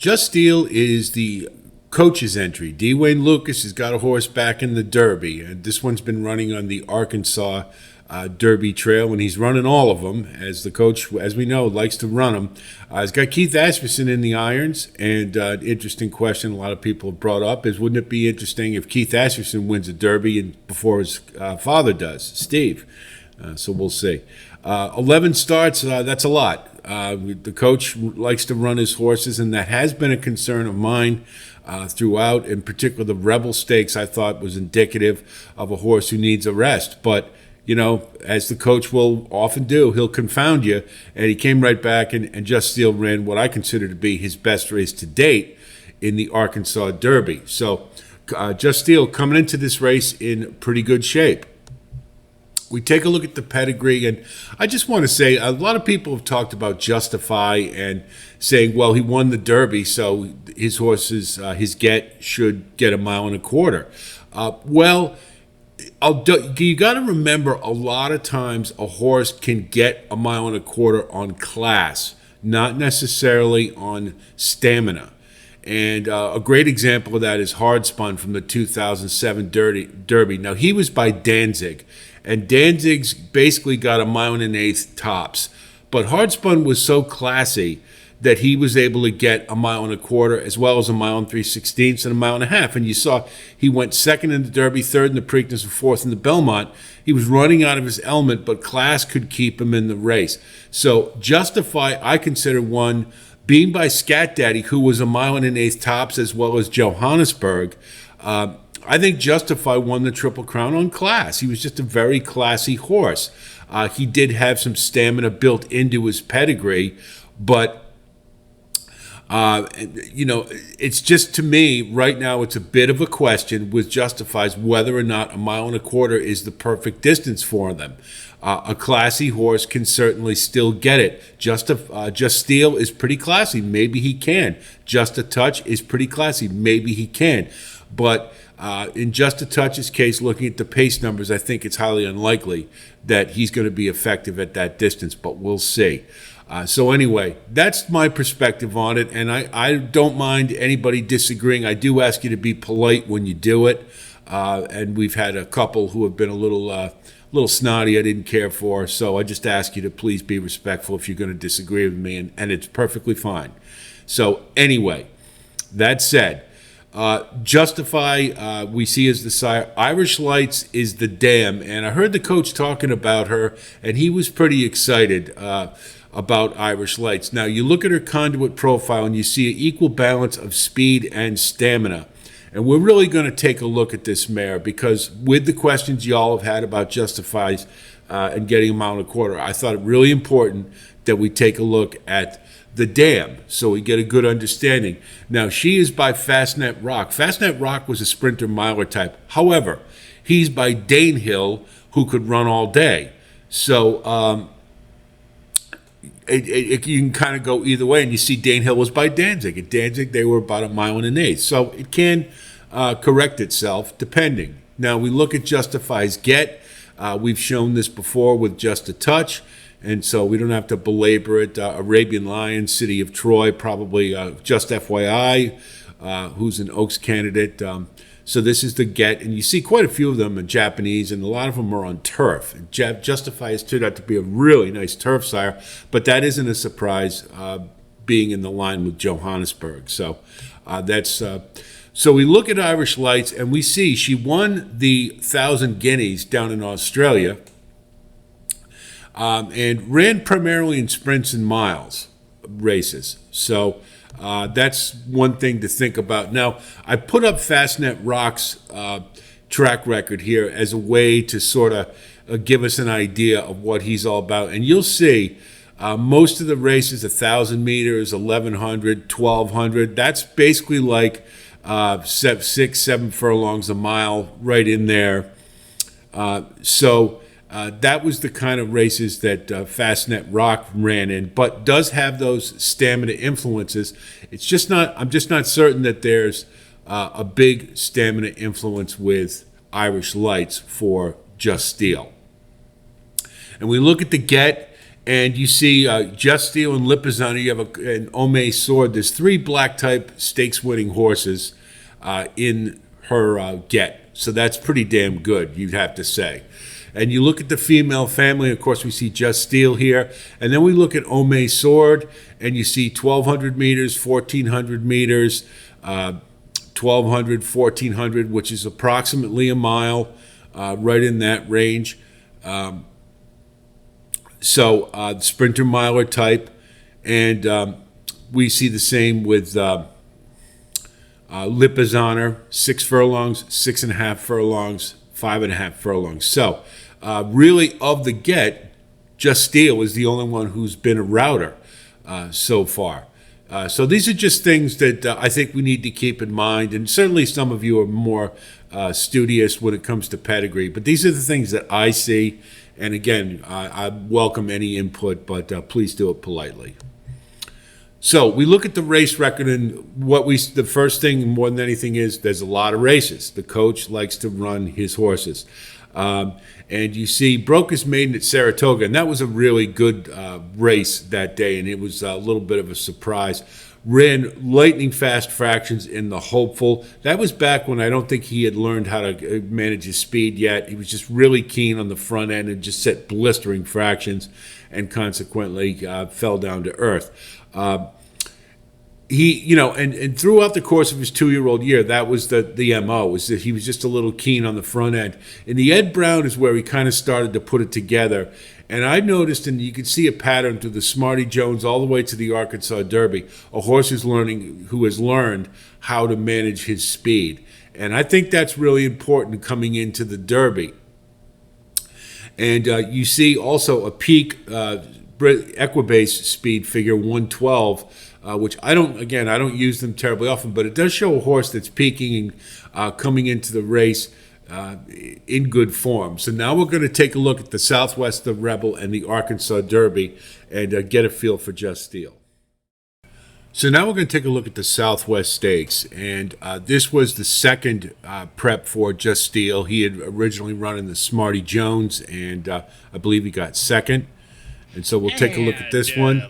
Just Steel is the coach's entry. D. Wayne Lucas has got a horse back in the Derby, and this one's been running on the Arkansas Derby Trail, and he's running all of them, as the coach, as we know, likes to run them. He's got Keith Asmussen in the irons, and an interesting question a lot of people have brought up is, wouldn't it be interesting if Keith Asmussen wins a Derby before his father does, Steve? So we'll see. 11 starts, that's a lot. The coach likes to run his horses, and that has been a concern of mine throughout. In particular, the Rebel Stakes I thought was indicative of a horse who needs a rest. But, you know, as the coach will often do, he'll confound you. And he came right back and Just Steel ran what I consider to be his best race to date in the Arkansas Derby. So Just Steel coming into this race in pretty good shape. We take a look at the pedigree, and I just want to say a lot of people have talked about Justify and saying, well, he won the Derby, so his horses, his get should get 1.25 miles. You got to remember, a lot of times a horse can get 1.25 miles on class, not necessarily on stamina. And a great example of that is Hardspun from the 2007 Derby. Now, he was by Danzig, and Danzig's basically got 1.125 miles tops. But Hardspun was so classy that he was able to get 1.25 miles as well as 1 3/16 and 1.5 miles. And you saw he went second in the Derby, third in the Preakness, and fourth in the Belmont. He was running out of his element, but class could keep him in the race. So Justify, I consider one, being by Scat Daddy, who was 1.1 miles tops, as well as Johannesburg. I think Justify won the Triple Crown on class. He was just a very classy horse. He did have some stamina built into his pedigree, but it's just, to me, right now, it's a bit of a question with Justifies whether or not 1.25 miles is the perfect distance for them. A classy horse can certainly still get it. Just Steel is pretty classy. Maybe he can. Just a Touch is pretty classy. Maybe he can. But in Just a Touch's case, looking at the pace numbers, I think it's highly unlikely that he's going to be effective at that distance, but we'll see. So anyway, that's my perspective on it, and I don't mind anybody disagreeing. I do ask you to be polite when you do it, and we've had a couple who have been a little snotty I didn't care for, so I just ask you to please be respectful if you're going to disagree with me, and it's perfectly fine. So anyway, that said, Justify, we see as the sire. Irish Lights is the dam, and I heard the coach talking about her, and he was pretty excited about Irish Lights. Now, you look at her conduit profile, and you see an equal balance of speed and stamina. And we're really going to take a look at this mare, because with the questions y'all have had about Justifies and getting 1.25 miles, I thought it really important that we take a look at the dam so we get a good understanding. Now, she is by Fastnet Rock. Fastnet Rock was a sprinter miler type. However, he's by Danehill, who could run all day. So you can kind of go either way, and you see Danehill was by Danzig. At Danzig, they were about 1.1 miles. So it can correct itself depending. Now, we look at Justify's get. We've shown this before with Just a Touch, and so we don't have to belabor it. Arabian Lion, City of Troy, probably just FYI, who's an Oaks candidate. So this is the get, and you see quite a few of them in Japanese, and a lot of them are on turf. And Justify has turned out to be a really nice turf sire, but that isn't a surprise, being in the line with Johannesburg. So so we look at Irish Lights, and we see she won the 1,000 Guineas down in Australia, and ran primarily in sprints and miles races. So that's one thing to think about. Now, I put up Fastnet Rock's track record here as a way to sort of give us an idea of what he's all about. And you'll see most of the races, 1,000 meters, 1,100, 1,200, that's basically like 6, 7 furlongs a mile right in there. So that was the kind of races that Fastnet Rock ran in, but does have those stamina influences. It's just not. I'm just not certain that there's a big stamina influence with Irish Lights for Just Steel. And we look at the get, And you see Just Steel and Lipizzaner. You have an Ome Sword. There's 3 black type stakes winning horses in her get. So that's pretty damn good, you'd have to say. And you look at the female family, of course, we see Just Steel here. And then we look at Ome Sword, and you see 1,200 meters, 1,400 meters, 1,200, 1,400, which is approximately a mile, right in that range. So sprinter miler type. And we see the same with Lipizzaner, 6 furlongs, 6.5 furlongs, 5.5 furlongs. So really of the get, Just Steel is the only one who's been a router so far. So these are just things that I think we need to keep in mind. And certainly some of you are more studious when it comes to pedigree. But these are the things that I see. And again, I welcome any input, but please do it politely. So we look at the race record, and the first thing more than anything is there's a lot of races. The coach likes to run his horses. And you see Broker's Maiden at Saratoga, and that was a really good race that day, and it was a little bit of a surprise. Ran lightning fast fractions in the Hopeful. That was back when I don't think he had learned how to manage his speed yet. He was just really keen on the front end and just set blistering fractions, and consequently fell down to earth. He, and throughout the course of his 2-year-old year, that was the MO, was that he was just a little keen on the front end. And the Ed Brown is where he kind of started to put it together. And I noticed, and you can see a pattern through the Smarty Jones all the way to the Arkansas Derby, a horse who has learned how to manage his speed. And I think that's really important coming into the Derby. And you see also a peak Equibase speed figure 112, which I don't use them terribly often, but it does show a horse that's peaking and coming into the race in good form. So now we're going to take a look at the Southwest, the Rebel, and the Arkansas Derby and get a feel for Just Steel. So now we're going to take a look at the Southwest Stakes, and this was the second prep for Just Steel. He had originally run in the Smarty Jones, and I believe he got second. And so we'll take a look at this one.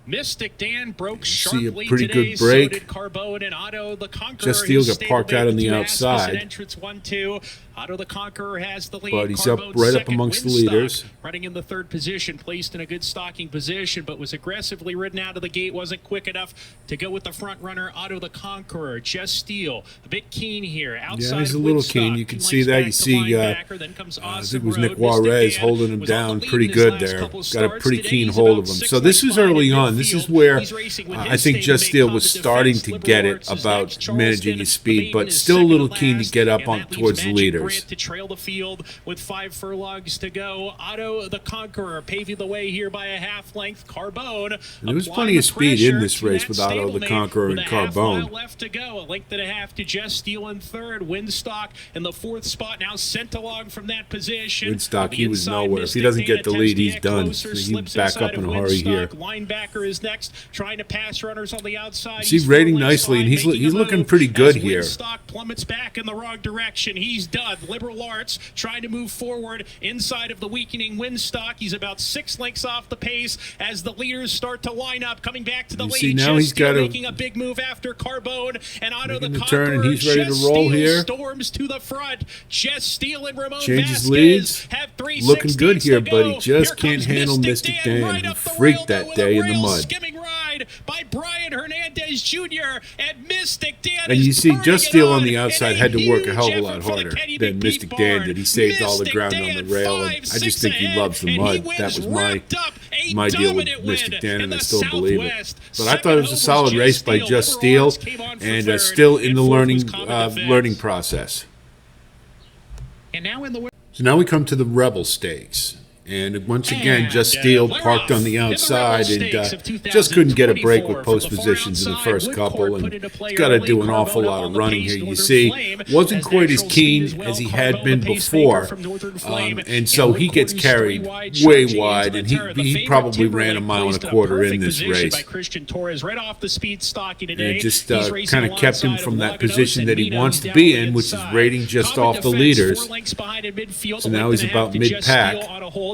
Mystic Dan broke sharply see a pretty today, good break. So did Carbone and Otto the Conqueror. Just Steel got parked out on the outside. Entrance 1-2. Otto the Conqueror has the lead. But he's up right up amongst the leaders. Running in the 3rd position, placed in a good stalking position, but was aggressively ridden out of the gate. Wasn't quick enough to go with the front runner, Otto the Conqueror. Just Steel, a bit keen here. Outside he's a little keen. You can see that. You see, I think it was Nick Juarez holding him down pretty good there. Got a pretty keen hold of him. So this was early on. This is where I think Just Steel was starting to get it about managing his speed, but still a little keen to get up on towards the leaders. To trail the field with 5 furlongs to go. Otto the Conqueror paving the way here by a half length. Carbone. There was plenty of speed in this race with Otto the Conqueror and Carbone. Left to go. A length and a half to Just Steel in 3rd. Windstock in the 4th spot. Now sent along from that position. Windstock, he was nowhere. If he doesn't get the lead, he's done. He's back up in a hurry here. Linebacker is next, trying to pass runners on the outside. He's rating nicely, and he's looking pretty good here. Windstock plummets back in the wrong direction. He's done. Liberal Arts trying to move forward inside of the weakening Windstock. He's about 6 lengths off the pace as the leaders start to line up, coming back to the lead. See, now he's got making a big move after Carbone and Otto the Conqueror. Turn, and he's ready to roll here. Storms to the front. Just Steel and Ramon Changes Vasquez leads. have 3 looking good here, to but go. he just Here can't handle Mystic Dan. right He up the freaked rail, that day in the mud. Skimming ride by Brian Hernandez Jr. and Mystic Dan. And you see, Just Steel on the outside had to work a hell of a huge lot effort for the harder Kenny than McPeak Mystic Dan barn. did. He saved all the ground on the rail, and I just think he loves the mud. That was my deal with Mystic Dan, and I still believe it. But I thought it was a solid race by Just Steel, and still in the learning process. And now in the So now we come to the Rebel Stakes. And once again, Just Steel parked on the outside and just couldn't get a break with post positions in the first couple. And he's got to do an awful lot of running here. You see, wasn't quite as keen as he had been before. And so he gets carried way wide. And he probably ran 1.25 miles in this race. And it just kind of kept him from that position that he wants to be in, which is rating just off the leaders. So now he's about mid-pack.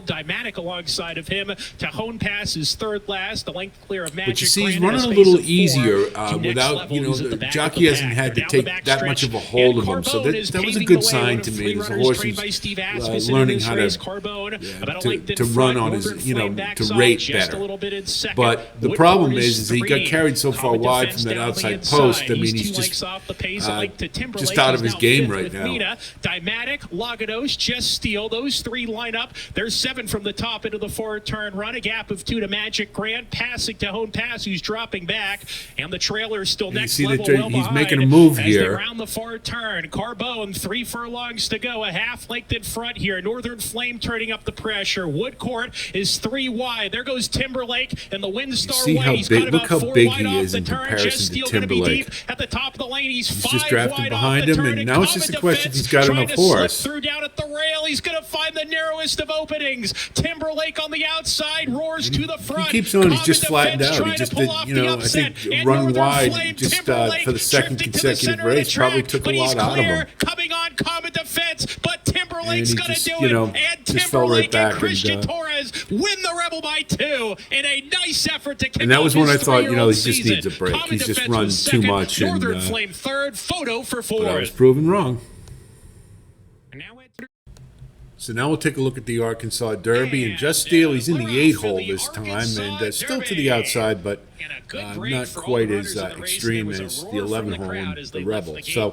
pole. Dymatic alongside of him. Cajon Pass is third last. The length clear of Magic. But you see, he's Grand running a in space little of easier four. without, you know, Who's at the the back jockey of the hasn't pack. had to Down take the back that much stretch. of a hold of And him. So Carbone is that was a paving good the way. sign One to of me. three It was a runners horse trained by who's Steve Asmussen in learning this how race. to Carbone, about a length in to front. run on Northern his, you know, Flame backs to off rate just better. a little bit in second. But the Woodcourt problem is he got three. carried so far Common wide defense from that down the outside inside. post. I mean, He's he's 2 lengths just off the pace. A length to Timberlake. just out of He's his now game fifth right with now. Mina. Dymatic, Lagados, Just Steel. Those three line up. There's 7 from the top into the forward turn run. A gap of 2 to Magic Grant. Passing to Hone Pass, who's dropping back. And the trailer is still next see level. that Well he's behind making a move as here. They round the forward turn. Carbone, 3 furlongs to go. A half length in front here. Northern Flame turning up the pressure. Woodcourt is 3 wide. There goes Timberlake and the Windstar see how Way. He's big- got look about how 4 big wide he off is the in turn. comparison Just to Steel going to be Timberlake. deep at the top of the lane. He's just 5 drafted wide behind off the him, turn. and now it's just a question if he's got Trying enough to slip horse. through down at the rail. He's going to find the narrowest of openings. Timberlake on the outside roars to the front. He keeps on. He's just Common flattened defense out. He trying just to pull did, off you the know, I upset. think And run Northern wide Flame, just Timberlake for the second drifting to the consecutive center of the race probably track, took a but he's lot out of clear. him. Coming on Common Defense, but Timberlake's And he going to just, do you it. know, And just fell right Timberlake back and Christian and, Torres win the Rebel by 2 in a nice effort to kick And that was off when his I thought, you know, he three-year-old just needs a season. break. Common He's just Defense run was too second, much, and, Northern Flame third, Photo for But I was 4th. proven wrong. And now it's So now we'll take a look at the Arkansas Derby, and Just Steel, he's in the 8-hole this time, and still to the outside, but not quite as extreme as the 11-hole in the Rebel. So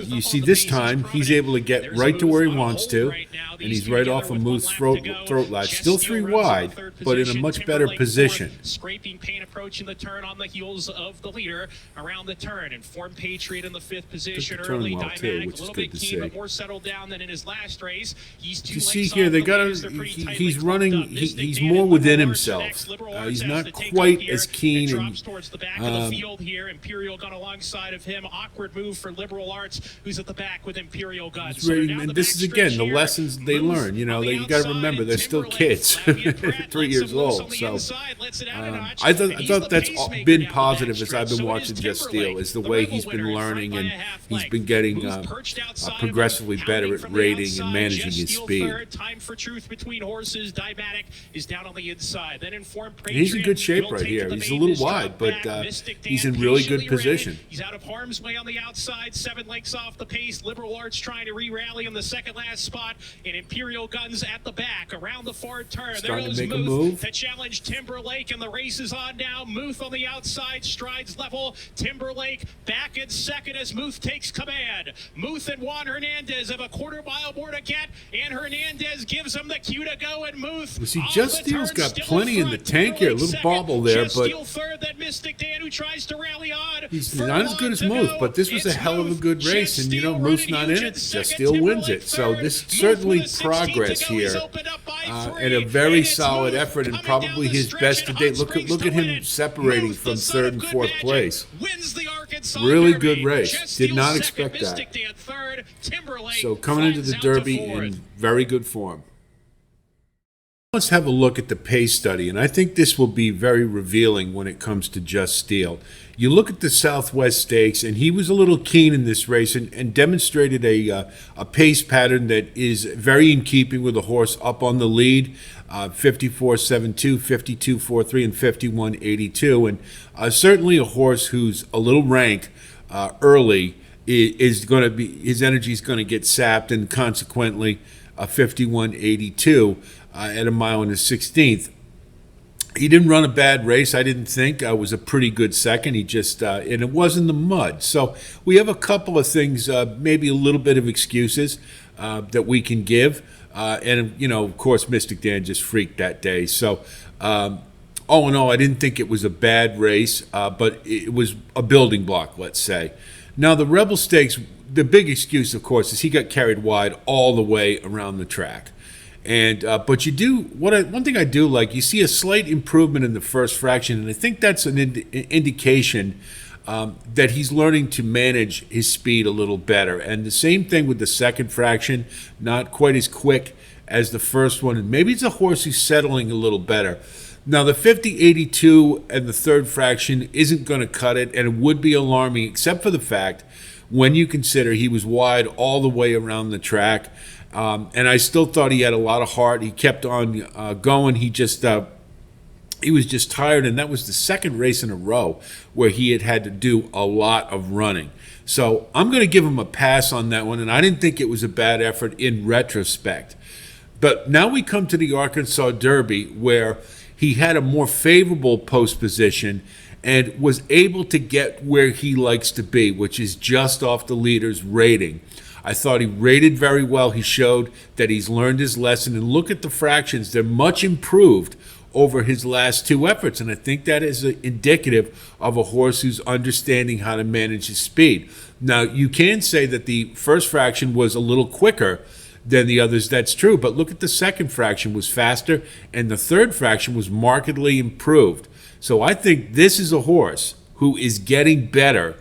you see this time, he's able to get right to where he wants to, and he's right off a Moose throat latch. Still 3 wide, but in a much better position. Scraping paint approaching the turn on the heels of the leader around the turn. Informed Patriot in the 5th position Took the turn early. well, too, Dymatic, which a is little good bit to keen, but see. more settled down than in his last race. He's 2 You see lengths here, off they the got leaders. They're pretty tightly he's clumped running, up. Mystic he's Dan more and within Liberal Arts himself. next. Liberal Arts He's has not to take quite up here. as keen It and, drops towards the back of the field here. Imperial Gun alongside of him. Awkward move for Liberal Arts, who's at the back with Imperial Gun. It's really- and this is again the lessons they learn. You know, you got to remember they're still kids, 3 years old. So I thought that's been positive as I've been watching Just Steel, is the way he's been learning, and he's been getting progressively better at rating and managing his speed. Time for truth between horses. Dymatic is down on the inside. Then Informed And he's in good shape will right take here. to the He's a main little district wide, but back. Mystic he's Dan in really good patiently position. ready. He's out of harm's way on the outside. 7 lengths off the pace. Liberal Arts trying to re-rally in the second last spot. And Imperial Guns at the back around the forward turn. Starting there goes to make a Muth move. to challenge Timberlake, and the race is on now. Muth on the outside, strides level. Timberlake back in second as Muth takes command. Muth and Juan Hernandez have a quarter-mile more to get, and Hernandez gives him the cue to go, and Muth. You see, off Just the Steel's turn, got still plenty in the front. tank here. A Timberlake little bobble second. there, Just but Steel third, then Mystic Dan, who tries to rally on. he's not as good as Muth, but this was a hell of a good race, and you know, Muth's not in it. Just Steel wins it. So this certainly progress here, and a very solid effort, and probably his best to date. Look at him separating from 3rd and 4th place. Really good race. Did not expect that. So coming into the Derby in very good form. Let's have a look at the pace study, and I think this will be very revealing when it comes to Just Steel. You look at the Southwest Stakes, and he was a little keen in this race and demonstrated a pace pattern that is very in keeping with a horse up on the lead, 54.72, 52.43, and 51.82, and certainly a horse who's a little rank early is going to be, his energy is going to get sapped, and consequently 51.82 at a mile and a 16th. He didn't run a bad race, I didn't think. It was a pretty good second. He just, and it was in the mud. So we have a couple of things, maybe a little bit of excuses that we can give. And, you know, of course, Mystic Dan just freaked that day. So, all in all, I didn't think it was a bad race, but it was a building block, let's say. Now, the Rebel Stakes, the big excuse, of course, is he got carried wide all the way around the track. And but you do one thing I do like, you see a slight improvement in the first fraction, and I think that's an indication that he's learning to manage his speed a little better. And the same thing with the second fraction, not quite as quick as the first one, and maybe it's a horse who's settling a little better. Now the 50.82 and the third fraction isn't going to cut it, and it would be alarming, except for the fact when you consider he was wide all the way around the track. And I still thought he had a lot of heart. He kept on going. He was just tired, and that was the second race in a row where he had to do a lot of running. So I'm going to give him a pass on that one, and I didn't think it was a bad effort in retrospect. But now we come to the Arkansas Derby, where he had a more favorable post position and was able to get where he likes to be, which is just off the leader's rating. I thought he rated very well. He showed that he's learned his lesson. And look at the fractions. They're much improved over his last two efforts. And I think that is indicative of a horse who's understanding how to manage his speed. Now, you can say that the first fraction was a little quicker than the others. That's true. But look at the second fraction was faster, and the third fraction was markedly improved. So I think this is a horse who is getting better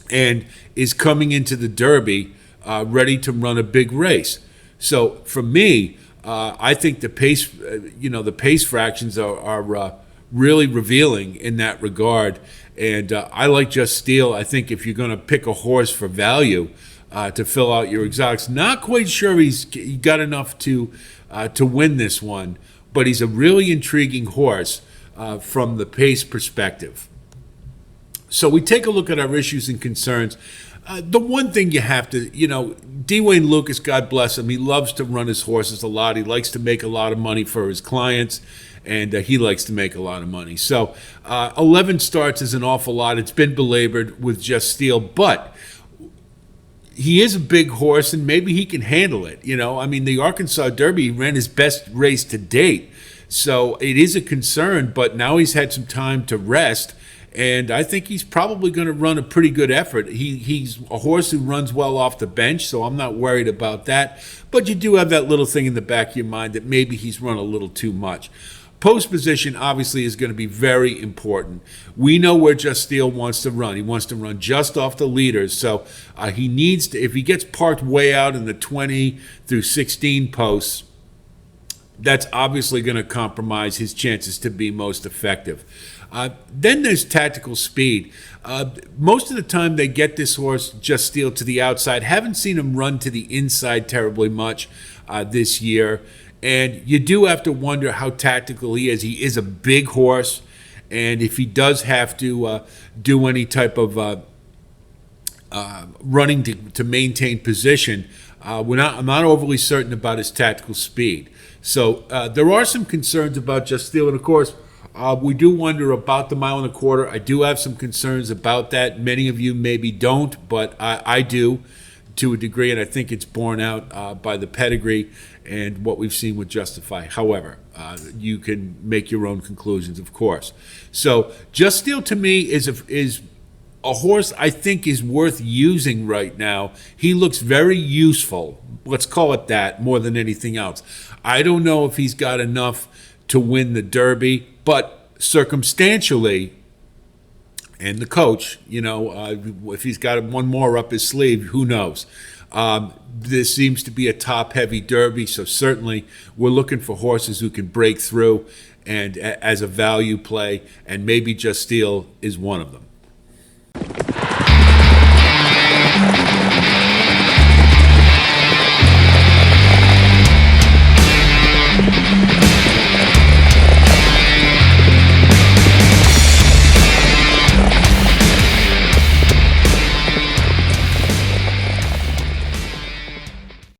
and is coming into the Derby ready to run a big race. So for me, I think the pace, the pace fractions are really revealing in that regard. And I like Just Steel. I think if you're going to pick a horse for value to fill out your exotics, not quite sure he got enough to win this one, but he's a really intriguing horse from the pace perspective. So we take a look at our issues and concerns. The one thing you have to, Dwayne Lucas, God bless him, he loves to run his horses a lot. He likes to make a lot of money for his clients, and he likes to make a lot of money. So 11 starts is an awful lot. It's been belabored with Just Steel, but he is a big horse, and maybe he can handle it. The Arkansas Derby, he ran his best race to date. So it is a concern, but now he's had some time to rest, and I think he's probably going to run a pretty good effort. He's a horse who runs well off the bench, so I'm not worried about that. But you do have that little thing in the back of your mind that maybe he's run a little too much. Post position obviously is going to be very important. We know where Just Steel wants to run. He wants to run just off the leaders. So he needs to, if he gets parked way out in the 20 through 16 posts, that's obviously going to compromise his chances to be most effective. Then there's tactical speed. Most of the time they get this horse, Just Steel, to the outside. Haven't seen him run to the inside terribly much this year. And you do have to wonder how tactical he is. He is a big horse, and if he does have to do any type of running to maintain position, I'm not overly certain about his tactical speed. So there are some concerns about Just Steel, and of course, we do wonder about the 1.25 miles. I do have some concerns about that. Many of you maybe don't, but I do to a degree, and I think it's borne out by the pedigree and what we've seen with Justify. However, you can make your own conclusions, of course. So Just Steel to me is a horse I think is worth using right now. He looks very useful. Let's call it that more than anything else. I don't know if he's got enough to win the Derby, but circumstantially, and the coach, if he's got one more up his sleeve, who knows? This seems to be a top-heavy Derby, so certainly we're looking for horses who can break through and as a value play, and maybe Just Steel is one of them.